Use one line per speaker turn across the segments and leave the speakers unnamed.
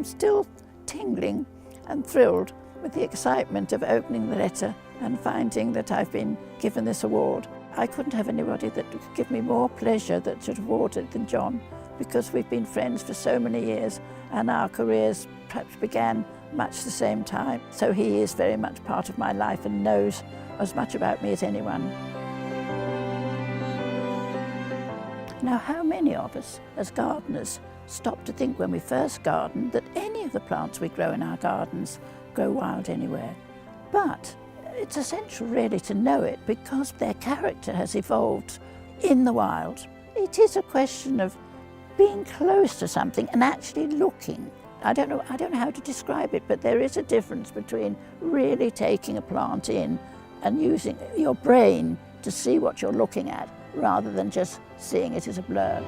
I'm still tingling and thrilled with the excitement of opening the letter and finding that I've been given this award. I couldn't have anybody that would give me more pleasure that should award it than John, because we've been friends for so many years and our careers perhaps began much the same time. So he is very much part of my life and knows as much about me as anyone. Now, how many of us as gardeners stop to think when we first garden that any of the plants we grow in our gardens grow wild anywhere? But it's essential really to know it, because their character has evolved in the wild. It is a question of being close to something and actually looking. I don't know how to describe it, but there is a difference between really taking a plant in and using your brain to see what you're looking at, rather than just seeing it as a blur.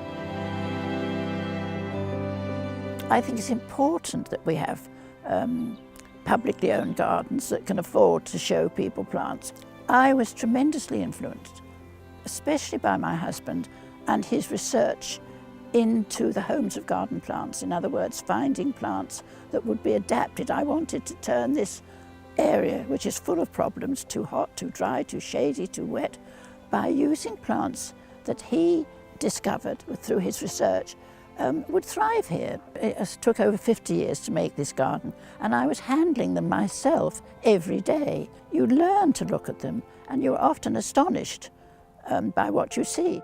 I think it's important that we have publicly owned gardens that can afford to show people plants. I was tremendously influenced, especially by my husband and his research into the homes of garden plants. In other words, finding plants that would be adapted. I wanted to turn this area, which is full of problems, too hot, too dry, too shady, too wet, by using plants that he discovered through his research would thrive here. It took over 50 years to make this garden, and I was handling them myself every day. You learn to look at them, and you're often astonished by what you see.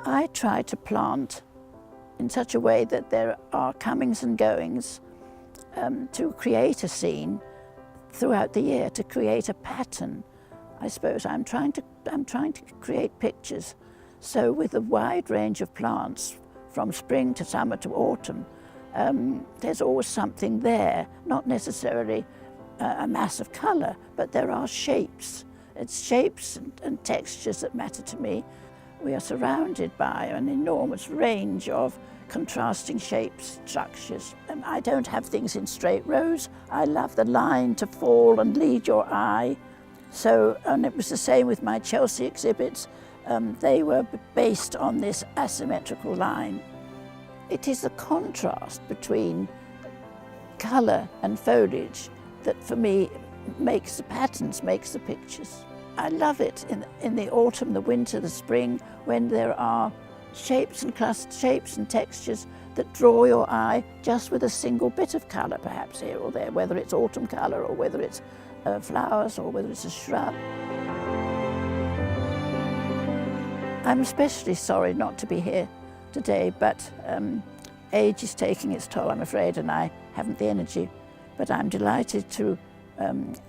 I try to plant in such a way that there are comings and goings to create a scene throughout the year, to create a pattern. I suppose I'm trying to create pictures. So with a wide range of plants, from spring to summer to autumn, there's always something there, not necessarily a mass of colour, but there are shapes. It's shapes and textures that matter to me. We are surrounded by an enormous range of contrasting shapes, structures. I don't have things in straight rows. I love the line to fall and lead your eye. So, and it was the same with my Chelsea exhibits. They were based on this asymmetrical line. It is the contrast between colour and foliage that, for me, makes the patterns, makes the pictures. I love it in the autumn, the winter, the spring, when there are shapes and clusters, shapes and textures that draw your eye just with a single bit of colour, perhaps here or there, whether it's autumn colour or whether it's flowers or whether it's a shrub. I'm especially sorry not to be here today, but age is taking its toll, I'm afraid, and I haven't the energy. But I'm delighted to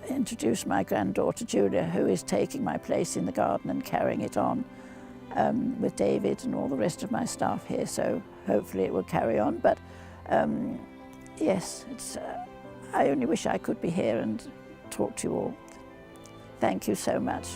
introduce my granddaughter Julia, who is taking my place in the garden and carrying it on with David and all the rest of my staff here, so hopefully it will carry on. But yes, I only wish I could be here and talk to you all. Thank you so much.